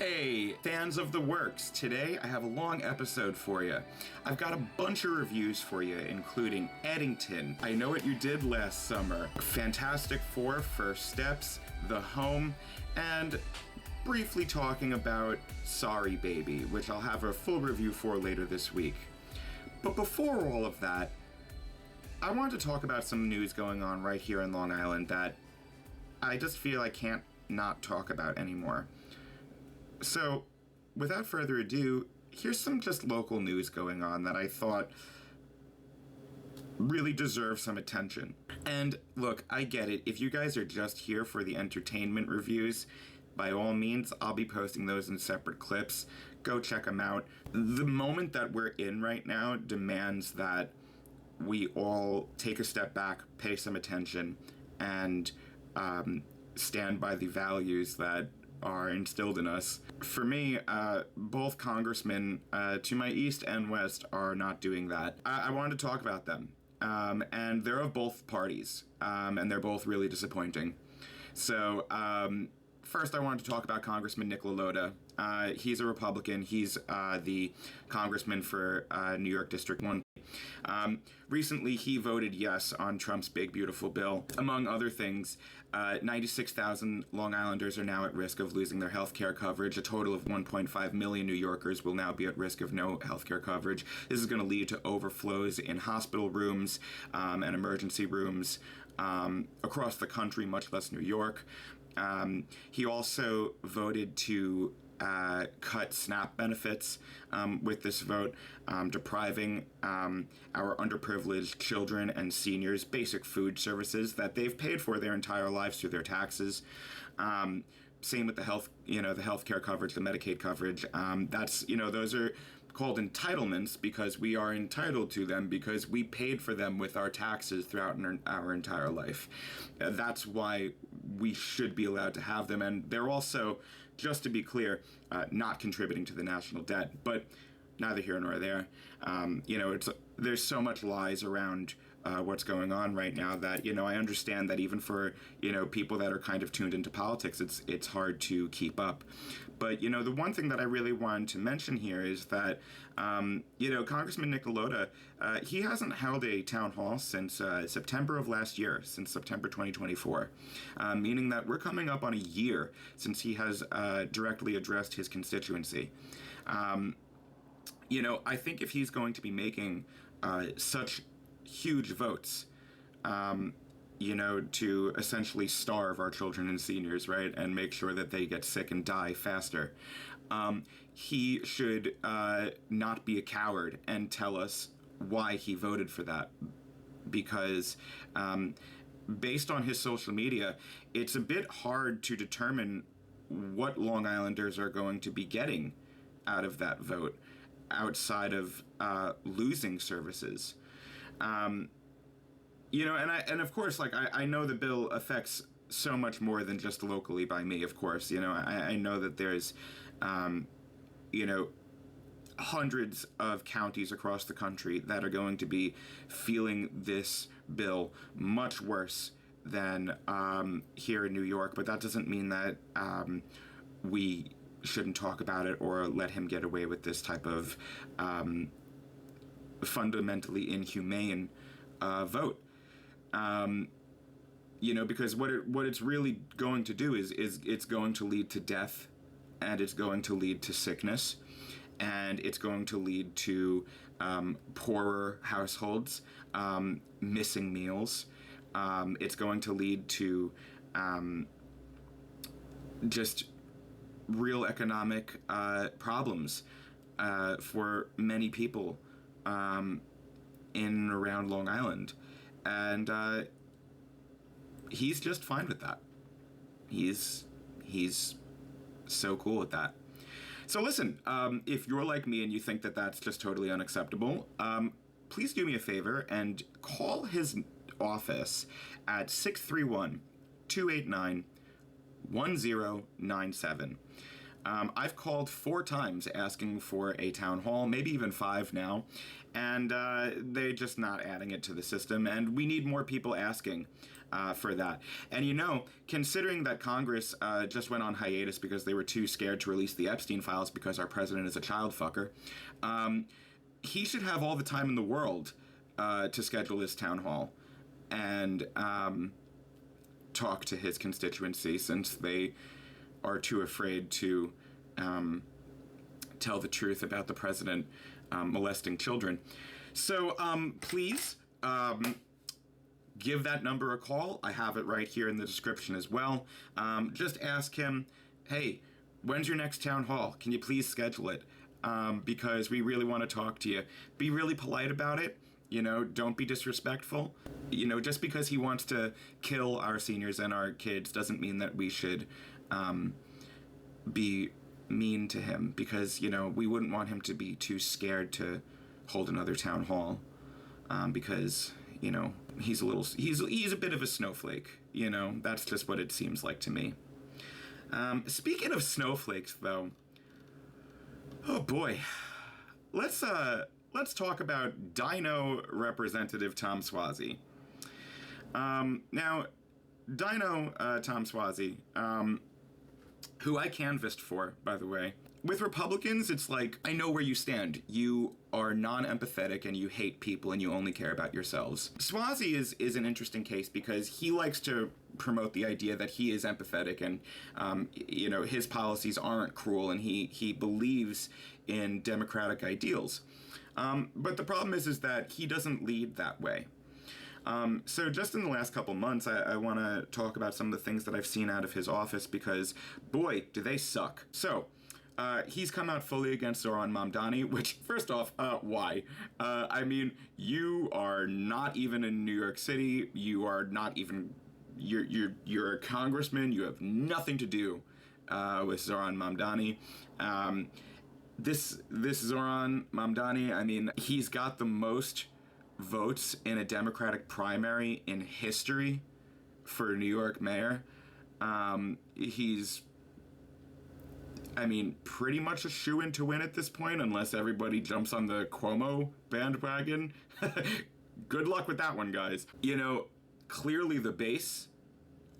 Hey, fans of the works, today I have a long episode for you. I've got a bunch of reviews for you, including Eddington, I Know What You Did Last Summer, Fantastic Four, First Steps, The Home, and briefly talking about Sorry Baby, which I'll have a full review for later this week. But before all of that, I wanted to talk about some news going on right here in Long Island that I just feel I can't not talk about anymore. So, without further ado, here's some just local news going on that I thought really deserves some attention. And look, I get it. If you guys are just here for the entertainment reviews, by all means, I'll be posting those in separate clips. Go check them out. The moment that we're in right now demands that we all take a step back, pay some attention, and stand by the values that are instilled in us. For me, both congressmen to my east and west are not doing that. I wanted to talk about them. And they're of both parties, and they're both really disappointing. So, first I wanted to talk about Congressman Nick LaLota. He's a Republican. He's the congressman for New York District 1. Recently, he voted yes on Trump's big, beautiful bill. Among other things, 96,000 Long Islanders are now at risk of losing their health care coverage. A total of 1.5 million New Yorkers will now be at risk of no health care coverage. This is going to lead to overflows in hospital rooms and emergency rooms across the country, much less New York. He also voted to cut SNAP benefits with this vote, depriving our underprivileged children and seniors basic food services that they've paid for their entire lives through their taxes. Same with the health care coverage, the Medicaid coverage. Those are called entitlements because we are entitled to them because we paid for them with our taxes throughout our entire life. That's why we should be allowed to have them. And they're also, just to be clear, not contributing to the national debt. But neither here nor there. There's so much lies around what's going on right now that, I understand that even for, people that are kind of tuned into politics, it's hard to keep up. But, the one thing that I really wanted to mention here is that, Congressman Nick LaLota, he hasn't held a town hall since September of last year, since September 2024, meaning that we're coming up on a year since he has directly addressed his constituency. I think if he's going to be making such huge votes, to essentially starve our children and seniors, right, and make sure that they get sick and die faster, he should not be a coward and tell us why he voted for that. Because based on his social media, it's a bit hard to determine what Long Islanders are going to be getting out of that vote, outside of losing services. And of course, I know the bill affects so much more than just locally by me, of course. I know that there's, hundreds of counties across the country that are going to be feeling this bill much worse than here in New York. But that doesn't mean that we shouldn't talk about it or let him get away with this type of fundamentally inhumane vote. Because what it's really going to do is it's going to lead to death, and it's going to lead to sickness, and it's going to lead to poorer households, missing meals. It's going to lead to just real economic problems for many people in and around Long Island. And he's just fine with that. He's so cool with that. So listen, if you're like me and you think that that's just totally unacceptable, please do me a favor and call his office at 631-289-1097. I've called 4 times asking for a town hall, maybe even 5 now, and they're just not adding it to the system, and we need more people asking for that. And considering that Congress just went on hiatus because they were too scared to release the Epstein files because our president is a child fucker, he should have all the time in the world to schedule this town hall and talk to his constituency, since they are too afraid to tell the truth about the president molesting children. So please give that number a call. I have it right here in the description as well. Just ask him, hey, when's your next town hall? Can you please schedule it? Because we really want to talk to you. Be really polite about it. Don't be disrespectful. Just because he wants to kill our seniors and our kids doesn't mean that we should be mean to him, because, we wouldn't want him to be too scared to hold another town hall, because, he's a bit of a snowflake, that's just what it seems like to me. Speaking of snowflakes, though, oh boy, let's talk about Dino Representative Tom Suozzi. Now, Dino Tom Suozzi, who I canvassed for, by the way. With Republicans, it's like, I know where you stand. You are non-empathetic and you hate people and you only care about yourselves. Suozzi is an interesting case because he likes to promote the idea that he is empathetic and, his policies aren't cruel, and he believes in democratic ideals. But the problem is that he doesn't lead that way. So just in the last couple months, I want to talk about some of the things that I've seen out of his office, because, boy, do they suck. So, he's come out fully against Zoran Mamdani, which, first off, why? You are not even in New York City. You are not even... You're a congressman. You have nothing to do with Zoran Mamdani. This Zoran Mamdani, he's got the most votes in a Democratic primary in history for New York mayor. He's, pretty much a shoo-in to win at this point, unless everybody jumps on the Cuomo bandwagon. Good luck with that one, guys. Clearly the base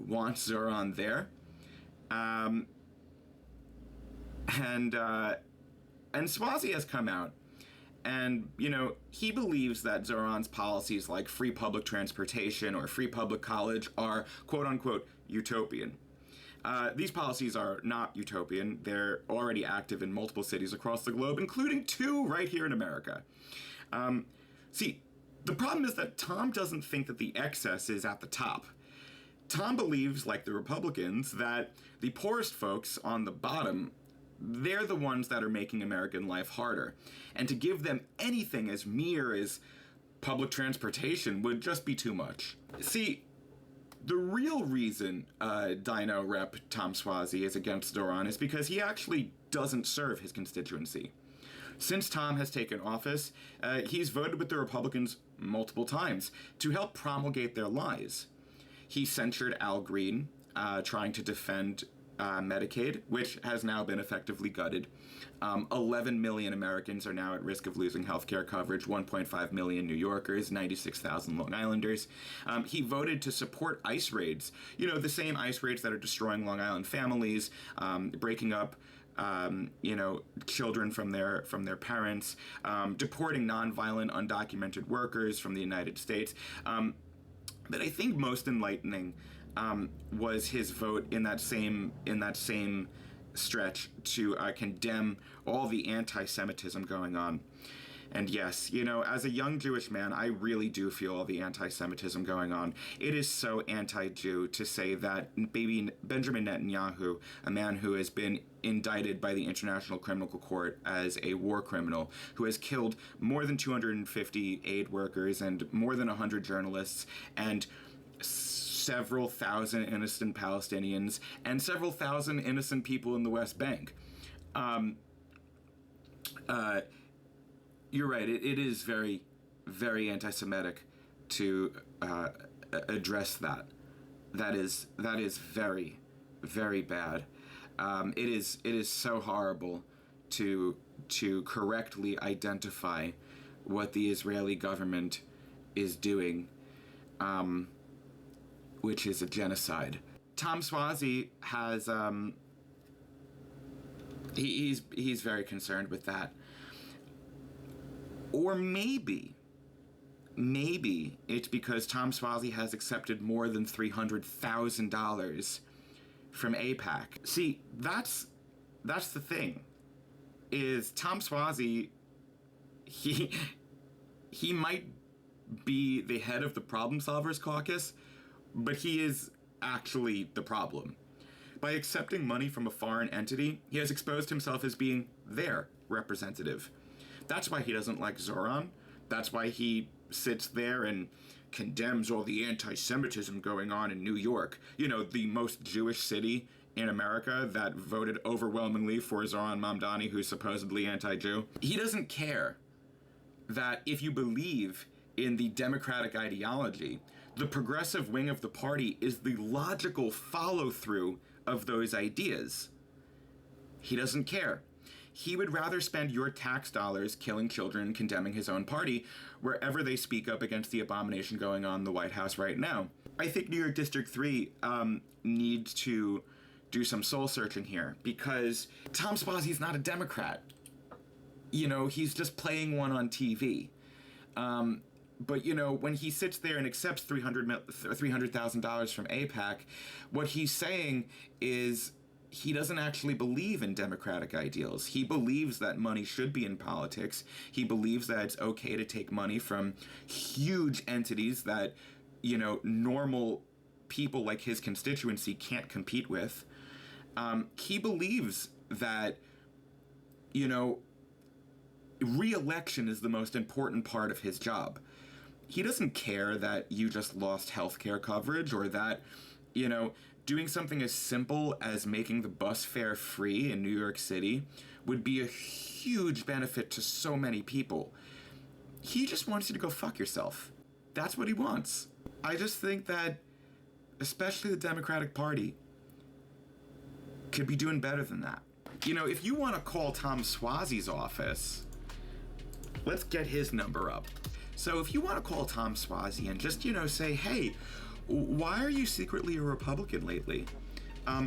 wants Zoran there. And Suozzi has come out, and, he believes that Zoran's policies like free public transportation or free public college are, quote-unquote, utopian. These policies are not utopian. They're already active in multiple cities across the globe, including 2 right here in America. See, the problem is that Tom doesn't think that the excess is at the top. Tom believes, like the Republicans, that the poorest folks on the bottom, they're the ones that are making American life harder. And to give them anything as mere as public transportation would just be too much. See, the real reason Dino Rep Tom Suozzi is against Zoran is because he actually doesn't serve his constituency. Since Tom has taken office, he's voted with the Republicans multiple times to help promulgate their lies. He censured Al Green, trying to defend Medicaid, which has now been effectively gutted. 11 million Americans are now at risk of losing health care coverage, 1.5 million New Yorkers, 96,000 Long Islanders. He voted to support ICE raids, the same ICE raids that are destroying Long Island families, breaking up children from their parents, deporting nonviolent undocumented workers from the United States. But I think most enlightening was his vote in that same stretch to condemn all the anti-Semitism going on. And yes, as a young Jewish man, I really do feel all the anti-Semitism going on. It is so anti-Jew to say that Benjamin Netanyahu, a man who has been indicted by the International Criminal Court as a war criminal, who has killed more than 250 aid workers and more than 100 journalists, and several thousand innocent Palestinians, and several thousand innocent people in the West Bank. You're right, it is very, very anti-Semitic to address that. That is very, very bad. It is so horrible to correctly identify what the Israeli government is doing, which is a genocide. Tom Swazi has he's very concerned with that. Or maybe it's because Tom Swazi has accepted more than $300,000 from AIPAC. See, that's the thing. Is Tom Swazi, he might be the head of the Problem Solvers Caucus, but he is actually the problem. By accepting money from a foreign entity, he has exposed himself as being their representative. That's why he doesn't like Zoran. That's why he sits there and condemns all the anti-Semitism going on in New York. You know, the most Jewish city in America that voted overwhelmingly for Zoran Mamdani, who's supposedly anti-Jew. He doesn't care that if you believe in the democratic ideology, the progressive wing of the party is the logical follow-through of those ideas. He doesn't care. He would rather spend your tax dollars killing children and condemning his own party wherever they speak up against the abomination going on in the White House right now. I think New York District 3 needs to do some soul searching here, because Tom Swazi's not a Democrat. You know, he's just playing one on TV. But, you know, when he sits there and accepts $300,000 from AIPAC, what he's saying is he doesn't actually believe in democratic ideals. He believes that money should be in politics. He believes that it's okay to take money from huge entities that, you know, normal people like his constituency can't compete with. He believes that, you know, re-election is the most important part of his job. He doesn't care that you just lost healthcare coverage, or that, you know, doing something as simple as making the bus fare free in New York City would be a huge benefit to so many people. He just wants you to go fuck yourself. That's what he wants. I just think that, especially the Democratic Party, could be doing better than that. You know, if you want to call Tom Swazi's office, let's get his number up. So if you want to call Tom Swazi and just, you know, say, hey, why are you secretly a Republican lately?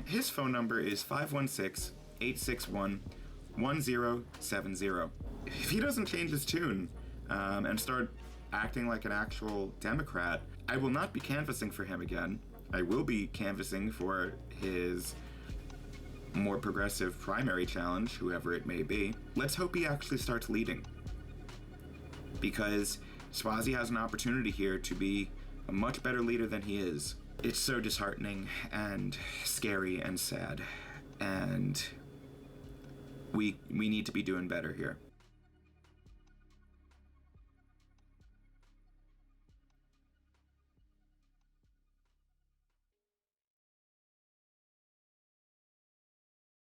His phone number is 516-861-1070. If he doesn't change his tune and start acting like an actual Democrat, I will not be canvassing for him again. I will be canvassing for his more progressive primary challenge, whoever it may be. Let's hope he actually starts leading, because Swazi has an opportunity here to be a much better leader than he is. It's so disheartening and scary and sad, and we need to be doing better here.